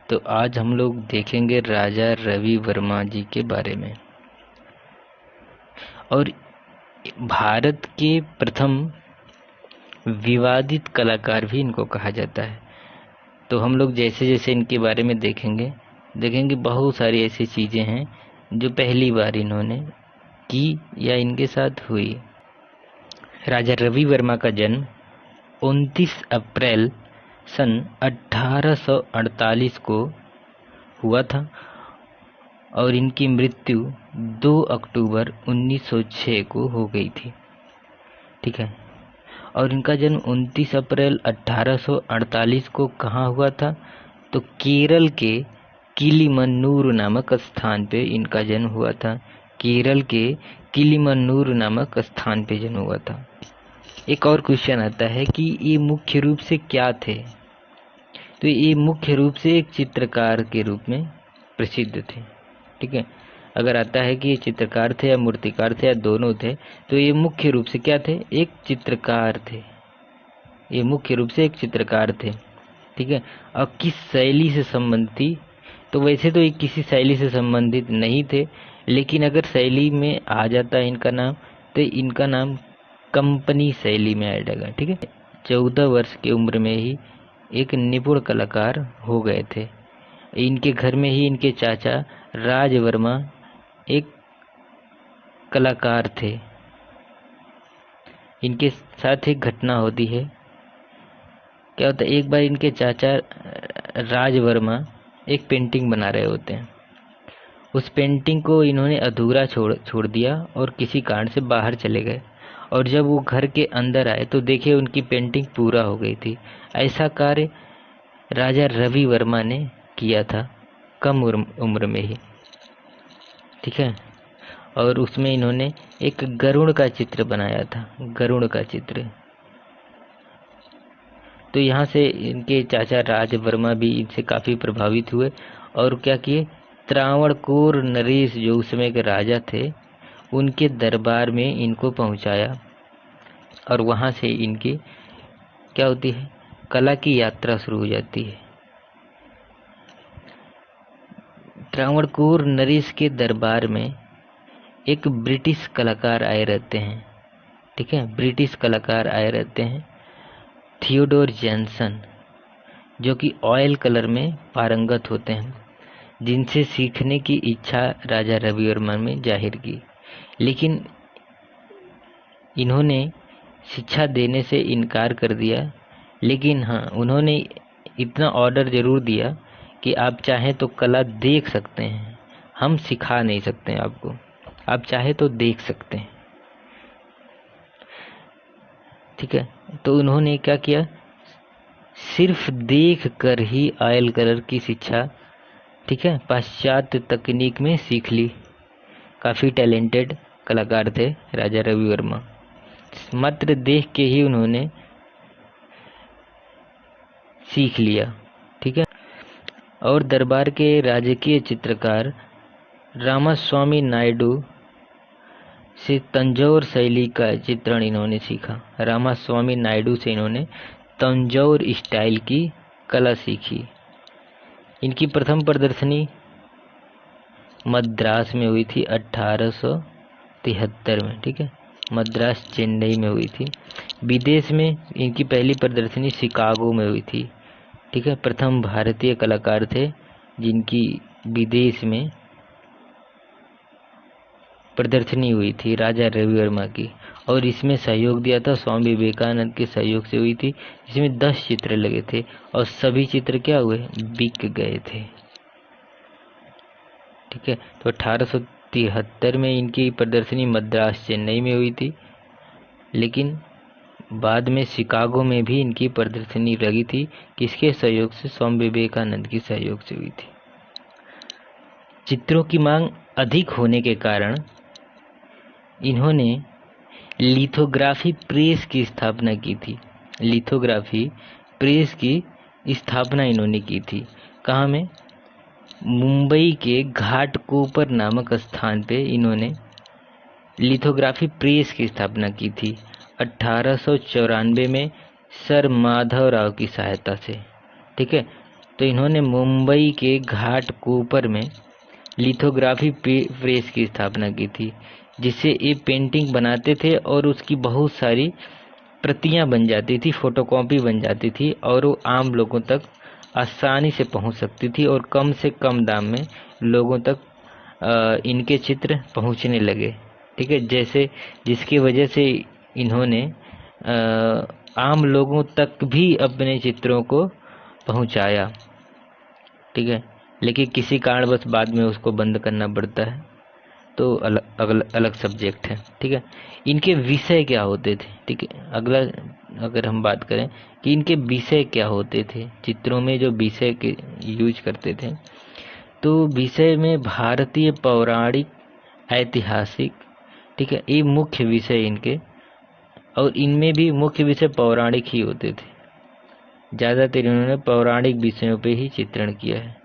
तो आज हम लोग देखेंगे राजा रवि वर्मा जी के बारे में। और भारत के प्रथम विवादित कलाकार भी इनको कहा जाता है। तो हम लोग जैसे जैसे इनके बारे में देखेंगे बहुत सारी ऐसी चीज़ें हैं जो पहली बार इन्होंने की या इनके साथ हुई। राजा रवि वर्मा का जन्म 29 अप्रैल सन 1848 को हुआ था और इनकी मृत्यु 2 अक्टूबर 1906 को हो गई थी। ठीक है। और इनका जन्म 29 अप्रैल 1848 को कहाँ हुआ था? तो केरल के किलिमन्नूर नामक स्थान पे इनका जन्म हुआ था। केरल के किलिमन्नूर नामक स्थान पे जन्म हुआ था। एक और क्वेश्चन आता है कि ये मुख्य रूप से क्या थे? तो ये मुख्य रूप से एक चित्रकार के रूप में प्रसिद्ध थे। ठीक है। अगर आता है कि ये चित्रकार थे या मूर्तिकार थे या दोनों थे, तो ये मुख्य रूप से क्या थे? एक चित्रकार थे। ये मुख्य रूप से एक चित्रकार थे। ठीक है। और किस शैली से संबंधित थी? तो वैसे तो ये किसी शैली से संबंधित नहीं थे, लेकिन अगर शैली में आ जाता है इनका नाम, तो इनका नाम कंपनी शैली में आ जाएगा। ठीक है। 14 वर्ष की उम्र में ही एक निपुण कलाकार हो गए थे। इनके घर में ही इनके चाचा राज वर्मा एक कलाकार थे। इनके साथ एक घटना होती है। क्या होता है, एक बार इनके चाचा राज वर्मा एक पेंटिंग बना रहे होते हैं। उस पेंटिंग को इन्होंने अधूरा छोड़ दिया और किसी कारण से बाहर चले गए। और जब वो घर के अंदर आए तो देखे उनकी पेंटिंग पूरा हो गई थी। ऐसा कार्य राजा रवि वर्मा ने किया था कम उम्र में ही। ठीक है। और उसमें इन्होंने एक गरुड़ का चित्र बनाया था, गरुड़ का चित्र। तो यहाँ से इनके चाचा राज वर्मा भी इनसे काफ़ी प्रभावित हुए और क्या किए, त्रावणकोर नरेश जो उस समय के राजा थे उनके दरबार में इनको पहुँचाया। और वहाँ से इनकी क्या होती है, कला की यात्रा शुरू हो जाती है। त्रावणकोर नरेश के दरबार में एक ब्रिटिश कलाकार आए रहते हैं। ठीक है। ब्रिटिश कलाकार आए रहते हैं, थियोडोर जैनसन, जो कि ऑयल कलर में पारंगत होते हैं, जिनसे सीखने की इच्छा राजा रवि वर्मा में जाहिर की। लेकिन इन्होंने शिक्षा देने से इनकार कर दिया। लेकिन हाँ, उन्होंने इतना ऑर्डर ज़रूर दिया कि आप चाहें तो कला देख सकते हैं, हम सिखा नहीं सकते हैं आपको, आप चाहे तो देख सकते हैं। ठीक है। तो उन्होंने क्या किया, सिर्फ देख कर ही ऑयल कलर की शिक्षा, ठीक है, पाश्चात्य तकनीक में सीख ली। काफ़ी टैलेंटेड कलाकार थे राजा रवि वर्मा। मात्र देख के ही उन्होंने सीख लिया। ठीक है। और दरबार के राजकीय चित्रकार रामास्वामी नायडू से तंजौर शैली का चित्रण इन्होंने सीखा। रामास्वामी नायडू से इन्होंने तंजौर स्टाइल की कला सीखी। इनकी प्रथम प्रदर्शनी मद्रास में हुई थी 1873 में। ठीक है। मद्रास चेन्नई में हुई थी। विदेश में इनकी पहली प्रदर्शनी शिकागो में हुई थी। ठीक है। प्रथम भारतीय कलाकार थे जिनकी विदेश में प्रदर्शनी हुई थी राजा रवि वर्मा की। और इसमें सहयोग दिया था स्वामी विवेकानंद के सहयोग से हुई थी। इसमें 10 चित्र लगे थे और सभी चित्र क्या हुए, बिक गए थे। ठीक है। तो 1873 में इनकी प्रदर्शनी मद्रास चेन्नई में हुई थी, लेकिन बाद में शिकागो में भी इनकी प्रदर्शनी लगी थी। किसके सहयोग से? स्वामी विवेकानंद के सहयोग से हुई थी। चित्रों की मांग अधिक होने के कारण इन्होंने लिथोग्राफी प्रेस की स्थापना की थी। लिथोग्राफी प्रेस की स्थापना इन्होंने की थी। कहाँ में? मुंबई के घाटकोपर नामक स्थान पे इन्होंने लिथोग्राफी प्रेस की स्थापना की थी 1894 में सर माधवराव की सहायता से। ठीक है। तो इन्होंने मुंबई के घाटकोपर में लिथोग्राफी प्रेस की स्थापना की थी, जिससे ये पेंटिंग बनाते थे और उसकी बहुत सारी प्रतियां बन जाती थी, फोटोकॉपी बन जाती थी और वो आम लोगों तक आसानी से पहुंच सकती थी और कम से कम दाम में लोगों तक इनके चित्र पहुंचने लगे। ठीक है, जैसे जिसकी वजह से इन्होंने आम लोगों तक भी अपने चित्रों को पहुंचाया। ठीक है, लेकिन किसी कारणवश बाद में उसको बंद करना पड़ता है, तो अलग अलग सब्जेक्ट है। ठीक है, इनके विषय क्या होते थे? ठीक है, अगला अगर हम बात करें कि इनके विषय क्या होते थे, चित्रों में जो विषय के यूज करते थे, तो विषय में भारतीय पौराणिक, ऐतिहासिक, ठीक है, ये मुख्य विषय इनके, और इनमें भी मुख्य विषय पौराणिक ही होते थे। ज़्यादातर इन्होंने पौराणिक विषयों पे ही चित्रण किया है।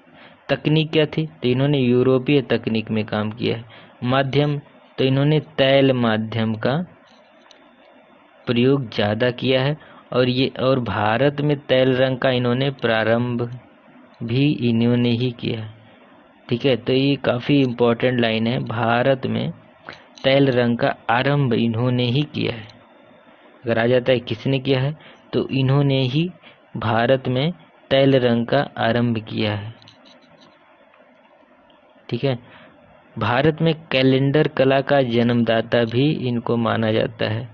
तकनीक क्या थी? तो इन्होंने यूरोपीय तकनीक में काम किया है। माध्यम, तो इन्होंने तैल माध्यम का प्रयोग ज़्यादा किया है, और भारत में तैल रंग का इन्होंने प्रारंभ भी इन्होंने ही किया है। ठीक है, तो ये काफ़ी इम्पोर्टेंट लाइन है, भारत में तैल रंग का आरंभ इन्होंने ही किया है। अगर आ जाता है किसने किया है, तो इन्होंने ही भारत में तैल रंग का आरंभ किया है। ठीक है, भारत में कैलेंडर कला का जन्मदाता भी इनको माना जाता है।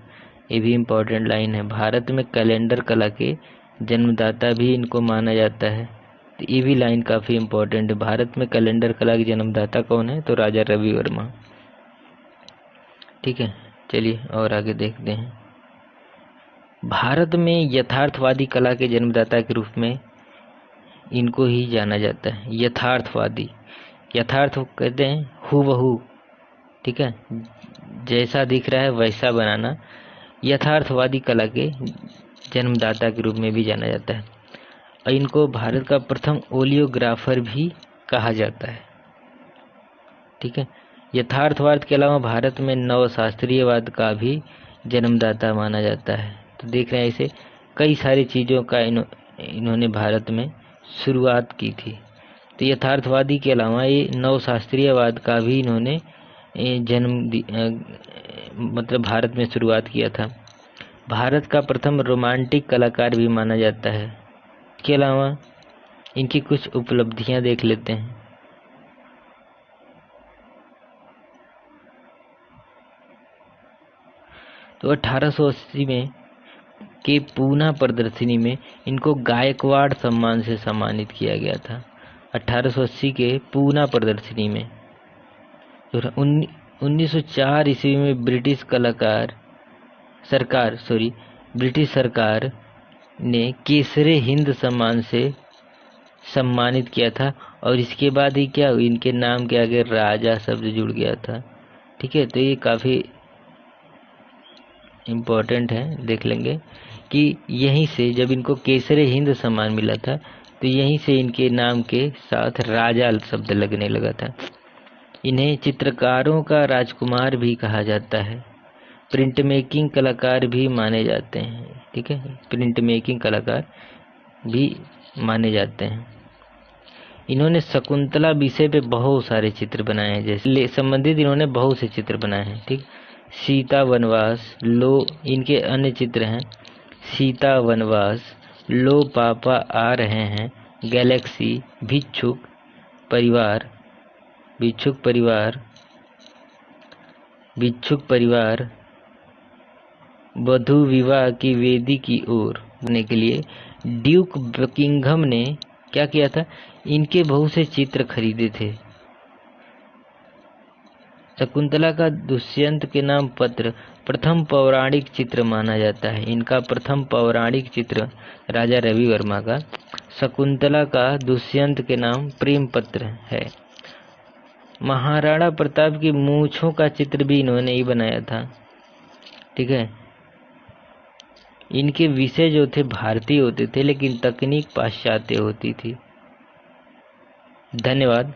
ये भी इम्पोर्टेंट लाइन है, भारत में कैलेंडर कला के जन्मदाता भी इनको माना जाता है। तो ये भी लाइन काफ़ी इम्पोर्टेंट है। भारत में कैलेंडर कला के जन्मदाता कौन है? तो राजा रवि वर्मा। ठीक है, चलिए और आगे देखते हैं। भारत में यथार्थवादी कला के जन्मदाता के रूप में इनको ही जाना जाता है। यथार्थवादी, यथार्थ कहते हैं हूबहू, ठीक है, जैसा दिख रहा है वैसा बनाना, यथार्थवादी कला के जन्मदाता के रूप में भी जाना जाता है। और इनको भारत का प्रथम ओलियोग्राफर भी कहा जाता है। ठीक है, यथार्थवाद के अलावा भारत में नवशास्त्रीयवाद का भी जन्मदाता माना जाता है। तो देख रहे हैं ऐसे कई सारी चीज़ों का इन्होंने भारत में शुरुआत की थी। तो यथार्थवादी के अलावा ये नवशास्त्रीयवाद का भी इन्होंने मतलब भारत में शुरुआत किया था। भारत का प्रथम रोमांटिक कलाकार भी माना जाता है। इसके अलावा इनकी कुछ उपलब्धियां देख लेते हैं। तो 1880 में के पूना प्रदर्शनी में इनको गायकवाड़ सम्मान से सम्मानित किया गया था। 1880 के पूना प्रदर्शनी में। 1904 ईस्वी में ब्रिटिश सरकार ने केसरे हिंद सम्मान से सम्मानित किया था, और इसके बाद ही क्या, इनके नाम के आगे राजा शब्द जुड़ गया था। ठीक है, तो ये काफ़ी इम्पोर्टेंट है, देख लेंगे कि यहीं से जब इनको केसरे हिंद सम्मान मिला था, तो यहीं से इनके नाम के साथ राजा शब्द लगने लगा था। इन्हें चित्रकारों का राजकुमार भी कहा जाता है। प्रिंट मेकिंग कलाकार भी माने जाते हैं। ठीक है, प्रिंट मेकिंग कलाकार भी माने जाते हैं। इन्होंने शकुंतला विषय पे बहुत सारे चित्र बनाए हैं, जैसे संबंधित इन्होंने बहुत से चित्र बनाए हैं। ठीक, सीता वनवास, लो, इनके अन्य चित्र हैं सीता वनवास, लो पापा आ रहे हैं, गैलेक्सी, भिक्षुक परिवार, वधु विवाह की वेदी की ओर होने के लिए ड्यूक बकिंघम ने क्या किया था, इनके बहुत से चित्र खरीदे थे। शकुंतला का दुष्यंत के नाम पत्र प्रथम पौराणिक चित्र माना जाता है। इनका प्रथम पौराणिक चित्र राजा रवि वर्मा का शकुंतला का दुष्यंत के नाम प्रेम पत्र है। महाराणा प्रताप की मूंछों का चित्र भी इन्होंने ही बनाया था। ठीक है, इनके विषय जो थे भारतीय होते थे, लेकिन तकनीक पाश्चात्य होती थी। धन्यवाद।